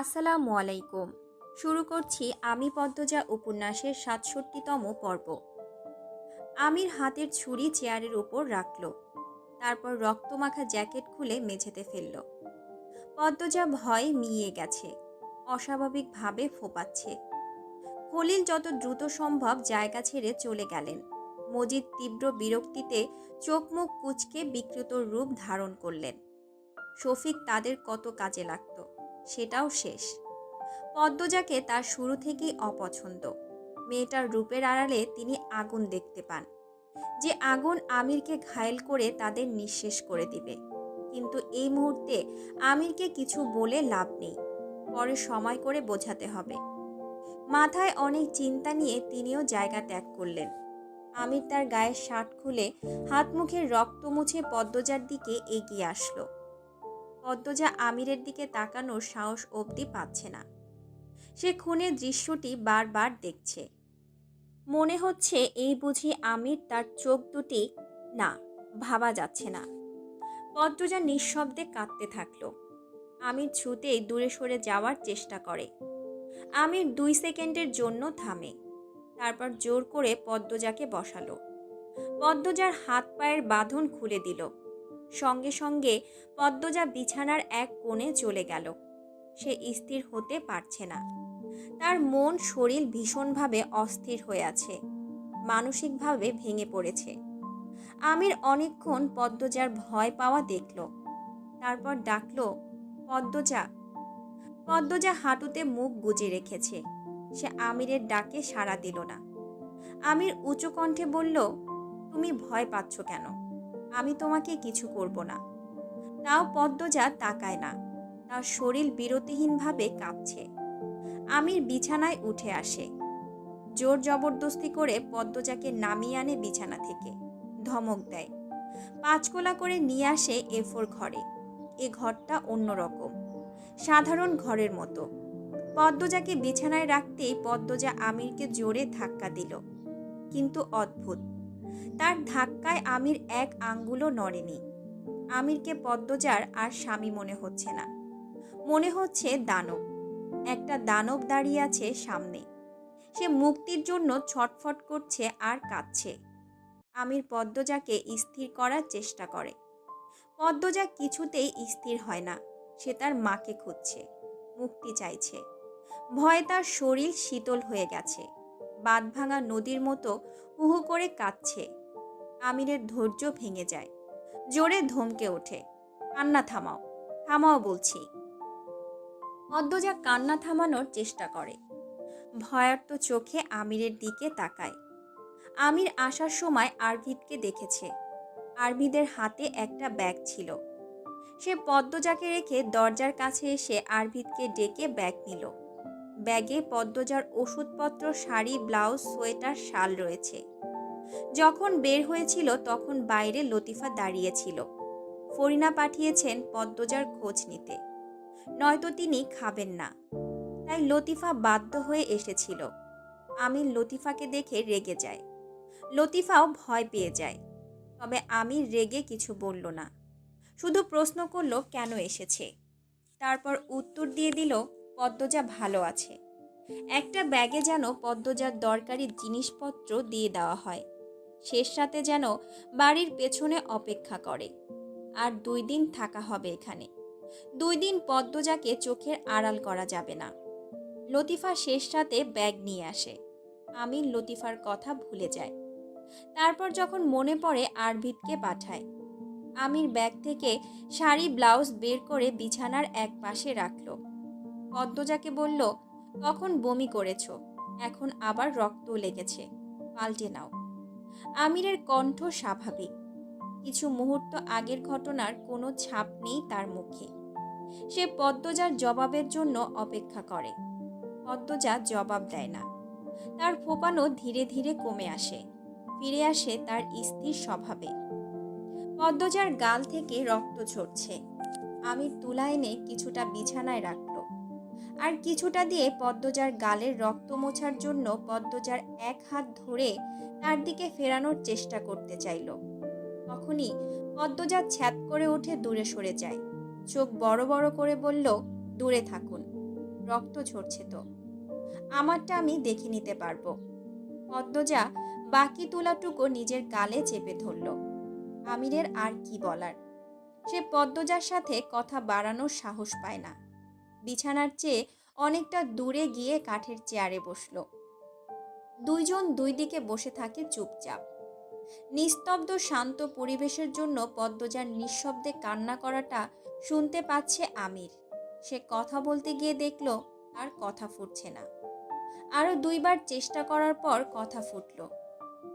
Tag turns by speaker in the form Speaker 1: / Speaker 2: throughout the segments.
Speaker 1: আসসালামু আলাইকুম। শুরু করছি আমি পদ্মজা উপন্যাসের ৬৭তম পর্ব। আমির হাতের ছুরি চেয়ারের উপর রাখল, তারপর রক্তমাখা জ্যাকেট খুলে মেঝেতে ফেলল। পদ্মজা ভয়ে মিইয়ে গেছে, অস্বাভাবিকভাবে ফোপাচ্ছে। খলিল যত দ্রুত সম্ভব জায়গা ছেড়ে চলে গেলেন। মজিদ তীব্র বিরক্তিতে চোখ মুখ কুঁচকে বিকৃত রূপ ধারণ করলেন। শফিক তাদের কত কাজে লাগতো, সেটাও শেষ। পদ্মজাকে তার শুরু থেকেই অপছন্দ। মেয়েটার রূপের আড়ালে তিনি আগুন দেখতে পান, যে আগুন আমিরকে ঘায়েল করে তাদের নিঃশেষ করে দিবে। কিন্তু এই মুহূর্তে আমিরকে কিছু বলে লাভ নেই, পরে সময় করে বোঝাতে হবে। মাথায় অনেক চিন্তা নিয়ে তিনিও জায়গা ত্যাগ করলেন। আমির তার গায়ের শার্ট খুলে হাত মুখের রক্ত মুছে পদ্মজার দিকে এগিয়ে আসলো। পদ্মজা আমিরের দিকে তাকানোর সাহস অবধি পাচ্ছে না। সে খুনের দৃশ্যটি বারবার দেখছে। মনে হচ্ছে এই বুঝি আমির তার চোখ দুটি। না, ভাবা যাচ্ছে না। পদ্মজা নিঃশব্দে কাঁদতে থাকলো। আমির ছুতেই দূরে সরে যাওয়ার চেষ্টা করে। আমির 2 সেকেন্ডের জন্য থামে, তারপর জোর করে পদ্মজাকে বসালো। পদ্মজার হাত পায়ের বাঁধন খুলে দিল। সঙ্গে সঙ্গে পদ্মজা বিছানার এক কোণে চলে গেল। সে স্থির হতে পারছে না। তার মন শরীর ভীষণভাবে অস্থির হয়ে আছে, মানসিকভাবে ভেঙে পড়েছে। আমির অনেকক্ষণ পদ্মজার ভয় পাওয়া দেখল, তারপর ডাকলো, পদ্মজা। পদ্মজা হাঁটুতে মুখ গুজে রেখেছে। সে আমিরের ডাকে সাড়া দিল না। আমির উঁচু কণ্ঠে বলল, তুমি ভয় পাচ্ছ কেন? আমি তোমাকে কিছু করব না। তাও পদ্মজা তাকায় না, তার শরীর বিরতিহীনভাবে কাঁপছে। আমির বিছানায় উঠে আসে, জোর জবরদস্তি করে পদ্মজাকে নামিয়ে আনে বিছানা থেকে, ধমক দেয়। 5 কোলা করে নিয়ে আসে A4 ঘরে। এ ঘরটা অন্যরকম, সাধারণ ঘরের মতো। পদ্মজাকে বিছানায় রাখতেই পদ্মজা আমিরকে জোরে ধাক্কা দিল, কিন্তু অদ্ভুত, তার ধাক্কায় আমির এক আঙ্গুলও নড়েনি। আমিরকে পদ্মজার আর স্বামী মনে হচ্ছে না, মনে হচ্ছে দানব। একটা দানব দাঁড়িয়ে আছে সামনে। সে মুক্তির জন্য ছটফট করছে আর কাঁদছে। আমির পদ্মজাকে স্থির করার চেষ্টা করে। পদ্মজা কিছুতেই স্থির হয় না। সে তার মাকে খুঁজছে, মুক্তি চাইছে। ভয়ে তার শরীর শীতল হয়ে গেছে, বাঁধভাঙা নদীর মতো হুহু করে কাঁদছে। আমিরের ধৈর্য ভেঙে যায়, জোরে ধমকে ওঠে, কান্না থামাও, থামাও বলছি। পদ্মজা কান্না থামানোর চেষ্টা করে, ভয়ার্ত চোখে আমিরের দিকে তাকায়। আমির আসার সময় আরভিদকে দেখেছে। আরভিদের হাতে একটা ব্যাগ ছিল। সে পদ্মজাকে রেখে দরজার কাছে এসে আরভিদকে ডেকে ব্যাগ নিল। ব্যাগে পদ্মজার ওষুধপত্র, শাড়ি, ব্লাউজ, সোয়েটার, শাল রয়েছে। যখন বের হয়েছিল তখন বাইরে লতিফা দাঁড়িয়েছিল। ফরিনা পাঠিয়েছেন পদ্মজার খোঁজ নিতে, নয়তো তিনি খাবেন না। তাই লতিফা বাধ্য হয়ে এসেছিল। আমির লতিফাকে দেখে রেগে যায়, লতিফাও ভয় পেয়ে যায়। তবে আমির রেগে কিছু বলল না, শুধু প্রশ্ন করল কেন এসেছে। তারপর উত্তর দিয়ে দিল, পদ্মজা ভালো আছে। একটা ব্যাগে যেন পদ্মজার দরকারি জিনিসপত্র দিয়ে দেওয়া হয়। শেষ রাতে যেন বাড়ির পেছনে অপেক্ষা করে। আর 2 দিন থাকা হবে এখানে। 2 দিন পদ্মজাকে চোখের আড়াল করা যাবে না। লতিফা শেষ রাতে ব্যাগ নিয়ে আসে। আমির লতিফার কথা ভুলে যায়। তারপর যখন মনে পড়ে আরভিদকে পাঠায়। আমির ব্যাগ থেকে শাড়ি, ব্লাউজ বের করে বিছানার এক পাশে রাখল। পদ্মজাকে বলল, তখন বমি করেছ, এখন আবার রক্ত লেগেছে, পাল্টে নাও। আমিরের কণ্ঠ স্বাভাবিক। কিছু মুহূর্ত আগের ঘটনার কোনো ছাপ নেই তার মুখে। সে পদ্মজার জবাবের জন্য অপেক্ষা করে। পদ্মজা জবাব দেয় না। তার ফোপানো ধীরে ধীরে কমে আসে, ফিরে আসে তার স্থির স্বভাবে। পদ্মজার গাল থেকে রক্ত ঝরছে। আমির তুলা এনে কিছুটা বিছানায় রাখল, আর কিছুটা দিয়ে পদ্মজার গালের রক্ত মোছার জন্য পদ্মজার এক হাত ধরে তার দিকে ফেরানোর চেষ্টা করতে চাইল। তখনই পদ্মজা ছ্যাদ করে উঠে দূরে সরে যায়। চোখ বড় বড় করে বলল, দূরে থাকুন। রক্ত ঝরছে তো। আমারটা আমি দেখে নিতে পারবো। পদ্মজা বাকি তুলাটুকু নিজের গালে চেপে ধরল। আমিরের আর কি বলার, সে পদ্মজার সাথে কথা বাড়ানোর সাহস পায় না। বিছানার চেয়ে অনেকটা দূরে গিয়ে কাঠের চেয়ারে বসলো। দুইজন দুই দিকে বসে থাকে চুপচাপ। নিস্তব্ধ শান্ত পরিবেশের জন্য পদ্মজার নিঃশব্দে কান্না করাটা শুনতে পাচ্ছে আমির। সে কথা বলতে গিয়ে দেখল আর কথা ফুটছে না। আরো দুইবার চেষ্টা করার পর কথা ফুটল।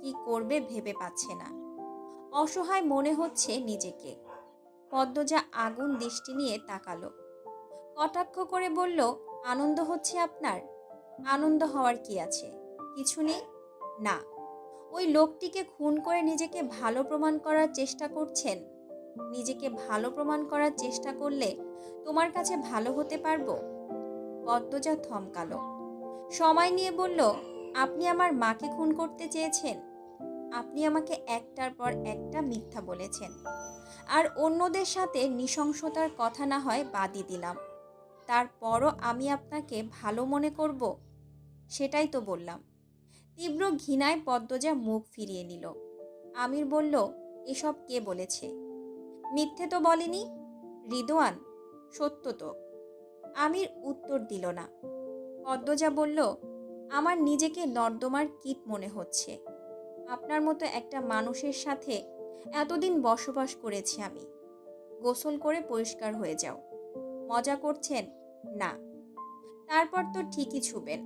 Speaker 1: কি করবে ভেবে পাচ্ছে না। অসহায় মনে হচ্ছে নিজেকে। পদ্মজা আগুন দৃষ্টি নিয়ে তাকালো। কটাক্ষ করে বলল, আনন্দ হচ্ছে আপনার? আনন্দ হওয়ার কি আছে? কিছু নেই না। ওই লোকটিকে খুন করে নিজেকে ভালো প্রমাণ করার চেষ্টা করছেন। নিজেকে ভালো প্রমাণ করার চেষ্টা করলে তোমার কাছে ভালো হতে পারবো? পদ্মজা থমকালো। সময় নিয়ে বলল, আপনি আমার মাকে খুন করতে চেয়েছেন। আপনি আমাকে একটার পর একটা মিথ্যা বলেছেন। আর অন্যদের সাথে নৃশংসতার কথা না হয় বাদই দিলাম, তারপরও আমি আপনাকে ভালো মনে করব? সেটাই তো বললাম। তীব্র ঘৃণায় পদ্মজা মুখ ফিরিয়ে নিল। আমির বলল, এসব কে বলেছে? মিথ্যে তো বলেনি। রিদওয়ান, সত্য তো। আমির উত্তর দিল না। পদ্মজা বলল, আমার নিজেকে নর্দমার কীট মনে হচ্ছে। আপনার মতো একটা মানুষের সাথে এতদিন বসবাস করেছি আমি। গোসল করে পরিষ্কার হয়ে যাও। মজা করছেন? না। তারপর তো ঠিকই ছুবেন,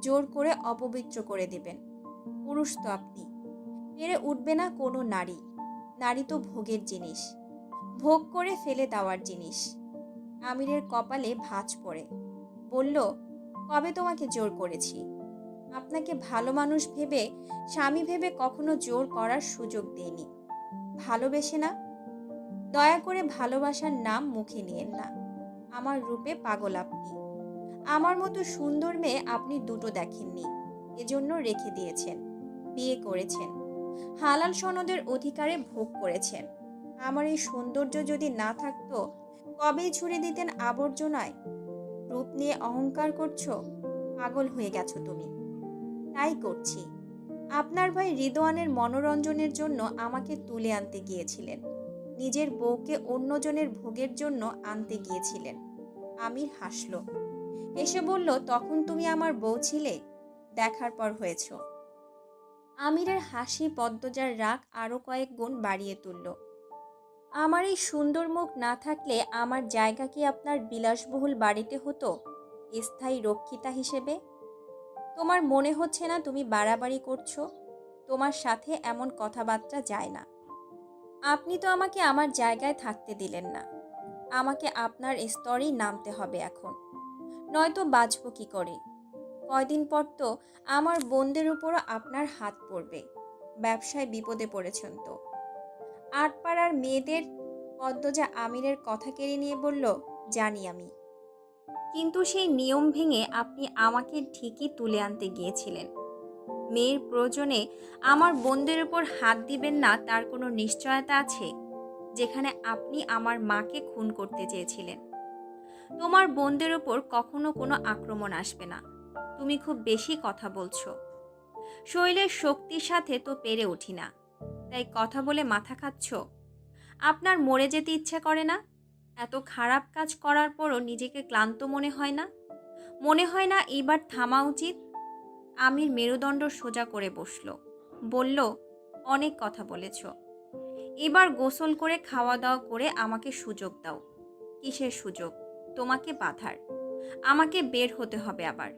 Speaker 1: জোর করে অপবিত্র করে দেবেন। পুরুষ তো আপনি। পেরে উঠবে না কোনো নারী। নারী তো ভোগের জিনিস, ভোগ করে ফেলে দেওয়ার জিনিস। আমিরের কপালে ভাঁজ পড়ে। বলল, কবে তোমাকে জোর করেছি? আপনাকে ভালো মানুষ ভেবে, স্বামী ভেবে কখনো জোর করার সুযোগ দেইনি। ভালোবেসে না? দয়া করে ভালোবাসার নাম মুখে নিয়েন না। আমার রূপে পাগল আপনি। আমার মতো সুন্দর মেয়ে আপনি দুটো দেখেননি, এজন্য রেখে দিয়েছেন। বিয়ে করেছেন, হালাল সনদের অধিকারে ভোগ করেছেন। আমার এই সৌন্দর্য যদি না থাকতো কবেই ছুড়ে দিতেন আবর্জনায়। রূপ নিয়ে অহংকার করছো? পাগল হয়ে গেছো তুমি। তাই করছি। আপনার ভাই রিদওয়ানের মনোরঞ্জনের জন্য আমাকে তুলে আনতে গিয়েছিলেন। নিজের বউকে অন্যজনের ভোগের জন্য আনতে গিয়েছিলেন। আমির হাসল। এসে বলল, তখন তুমি আমার বউ ছিলে, দেখার পর হয়েছ। আমিরের হাসি পদ্মজার রাগ আরো কয়েক গুণ বাড়িয়ে তুলল। আমার এই সুন্দর মুখ না থাকলে আমার জায়গা কি আপনার বিলাসবহুল বাড়িতে হতো, স্থায়ী রক্ষিতা হিসেবে? তোমার মনে হচ্ছে না তুমি বাড়াবাড়ি করছো? তোমার সাথে এমন কথাবার্তা যায় না। আপনি তো আমাকে আমার জায়গায় থাকতে দিলেন না। আমাকে আপনার স্তরেই নামতে হবে এখন, নয়তো বাঁচব কি করে? কয়দিন পর তো আমার বোনদের উপরও আপনার হাত পড়বে। ব্যবসায় বিপদে পড়েছেন তো। আটপাড়ার মেয়েদের। পদ্মজা আমিরের কথা কেড়ে নিয়ে বলল, জানি আমি। কিন্তু সেই নিয়ম ভেঙে আপনি আমাকে ঠিকই তুলে আনতে গিয়েছিলেন। মেয়ের প্রয়োজনে আমার বোনদের উপর হাত দিবেন না তার কোনো নিশ্চয়তা আছে? যেখানে আপনি আমার মাকে খুন করতে চেয়েছিলেন। তোমার বোনদের উপর কখনো কোনো আক্রমণ আসবে না। তুমি খুব বেশি কথা বলছো। শরীরের শক্তির সাথে তো পেরে উঠি না, তাই কথা বলে মাথা খাচ্ছ। আপনার মরে যেতে ইচ্ছে করে না? এত খারাপ কাজ করার পরও নিজেকে ক্লান্ত মনে হয় না? মনে হয় না এইবার থামা উচিত? আমির মেরুদণ্ড সোজা করে বসল। বলল, অনেক কথা বলেছ। এবার গোসল করে খাওয়া দাওয়া করে আমাকে সুযোগ দাও। কিসের সুযোগ? তোমাকে বাধার। আমাকে বের হতে হবে আবার।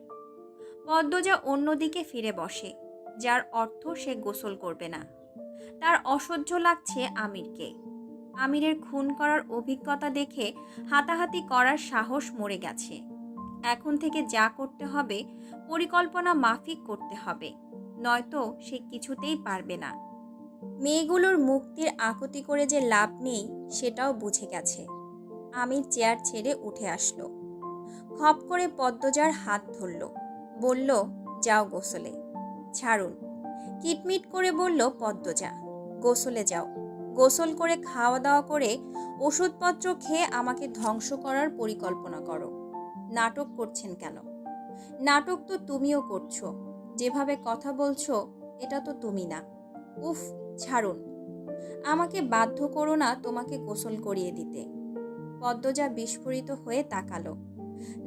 Speaker 1: পদ্মজা অন্যদিকে ফিরে বসে, যার অর্থ সে গোসল করবে না। তার অসহ্য লাগছে আমিরকে। আমিরের খুন করার অভিজ্ঞতা দেখে হাতাহাতি করার সাহস মরে গেছে। এখন থেকে যা করতে হবে পরিকল্পনা মাফিক করতে হবে, নয়তো সে কিছুতেই পারবে না। মেয়েগুলোর মুক্তির আকুতি করে যে লাভ নেই সেটাও বুঝে গেছে। আমির চেয়ার ছেড়ে উঠে আসলো। খপ করে পদ্মজার হাত ধরল। বলল, যাও গোসলে। ছাড়ুন, কিটমিট করে বলল পদ্মজা। গোসলে যাও। গোসল করে খাওয়া দাওয়া করে ওষুধপত্র খেয়ে আমাকে ধ্বংস করার পরিকল্পনা করো। নাটক করছেন কেন? নাটক তো তুমিও করছো। যেভাবে কথা বলছো এটা তো তুমি না। উফ, ছাড়ুন। আমাকে বাধ্য করো না তোমাকে গোসল করিয়ে দিতে। পদ্মজা বিস্ফোরিত হয়ে তাকালো।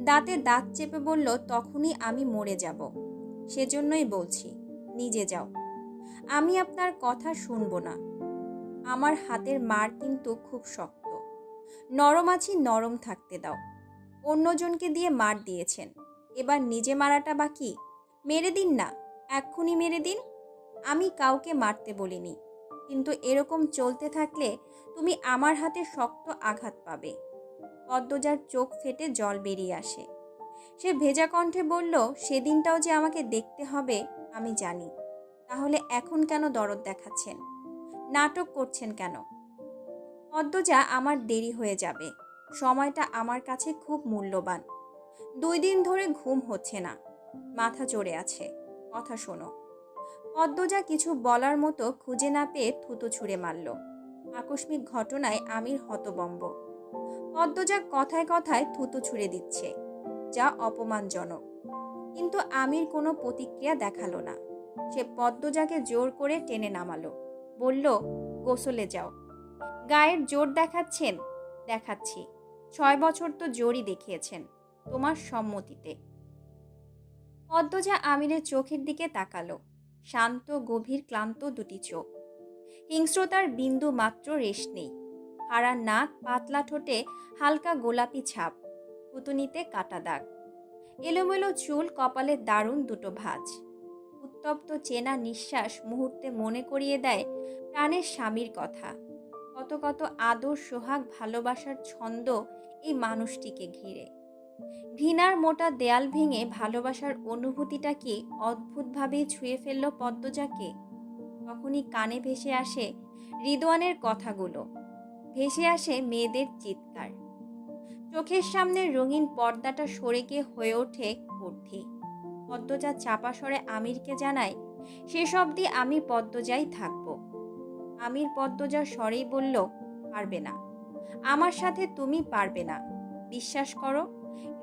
Speaker 1: দাঁতে দাঁত চেপে বলল, তখনই আমি মরে যাব। সেজন্যই বলছি, নিজে যাও। আমি আপনার কথা শুনবো না। আমার হাতের মার কিন্তু খুব শক্ত। নরম আছি, নরম থাকতে দাও। অন্যজনকে দিয়ে মার দিয়েছেন, এবার নিজে মারাটা বাকি। মেরে দিন না, এক্ষুনি মেরে দিন। আমি কাউকে মারতে বলিনি, কিন্তু এরকম চলতে থাকলে তুমি আমার হাতে শক্ত আঘাত পাবে। পদ্মজার চোখ ফেটে জল বেরিয়ে আসে। সে ভেজা কণ্ঠে বলল, সেদিনটাও যে আমাকে দেখতে হবে আমি জানি। তাহলে এখন কেন দরদ দেখাচ্ছেন? নাটক করছেন কেন? পদ্মজা, আমার দেরি হয়ে যাবে। সময়টা আমার কাছে খুব মূল্যবান। 2 দিন ধরে ঘুম হচ্ছে না, মাথা চড়ে আছে। কথা শোনো। পদ্মজা কিছু বলার মতো খুঁজে না পেয়ে থুতু ছুঁড়ে মারল। আকস্মিক ঘটনায় আমির হতবম্ব। পদ্মজা কথায় কথায় থুতু ছুঁড়ে দিচ্ছে, যা অপমানজনক। কিন্তু আমির কোনো প্রতিক্রিয়া দেখালো না। সে পদ্মজাকে জোর করে টেনে নামালো। বলল, গোসলে যাও। গায়ের জোর দেখাচ্ছেন? দেখাচ্ছি। 6 বছর তো জোরই দেখিয়েছেন, তোমার সম্মতিতে। পদ্মজা আমিরের চোখের দিকে তাকালো। শান্ত, গভীর, ক্লান্ত দুটি চোখ। হিংস্রতার বিন্দু মাত্র রেশ নেই। হারা নাক, পাতলা ঠোঁটে হালকা গোলাপি ছাপ, পুতুনিতে কাটা দাগ। এলোমেলো চুল, কপালে দারুণ দুটো ভাঁজ। উত্তপ্ত চেনা নিঃশ্বাস মুহূর্তে মনে করিয়ে দেয় প্রাণের স্বামীর কথা। কত কত আদর, সোহাগ, ভালোবাসার ছন্দ এই মানুষটিকে ঘিরে। ঘৃণার মোটা দেয়াল ভেঙে ভালোবাসার অনুভূতিটা কি অদ্ভুতভাবেই ছুঁয়ে ফেলল পদ্মজাকে। তখনই কানে ভেসে আসে রিদওয়ানের কথাগুলো, ভেসে আসে মেয়েদের চিৎকার। চোখের সামনে রঙিন পর্দাটা সরে গিয়ে হয়ে ওঠে কর্থি। পদ্মজা চাপা স্বরে আমিরকে জানায়, শেষ অবধি আমি পদ্মজাই থাকবো। আমির পদ্মজার স্বরেই বলল, পারবে না। আমার সাথে তুমি পারবে না। বিশ্বাস করো,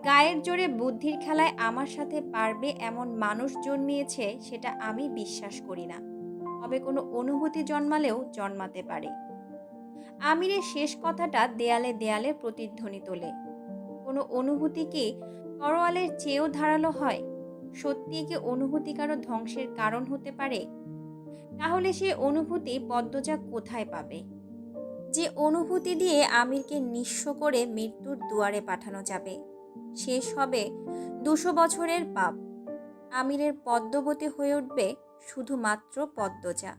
Speaker 1: গায়ের জোরে বুদ্ধির খেলায় আমার সাথে পারবে এমন মানুষ জন্মিয়েছে সেটা আমি বিশ্বাস করি না। তবে কোনো অনুভূতি জন্মালেও জন্মাতে পারে। আমিরের শেষ কথাটা দেয়ালে দেয়ালে প্রতিধ্বনি তোলে। কোনো অনুভূতি কি তরোয়ালের চেয়েও ধারালো হয়? সত্যি কি অনুভূতি কারো ধ্বংসের কারণ হতে পারে? তাহলে সে অনুভূতি পদ্মজা কোথায় পাবে? যে অনুভূতি দিয়ে আমিরকে নিঃস্ব করে মৃত্যুর দুয়ারে পাঠানো যাবে। শেষ হবে 200 বছরের পাপ। আমিরের পদ্মবতী হয়ে উঠবে শুধুমাত্র পদ্মজা।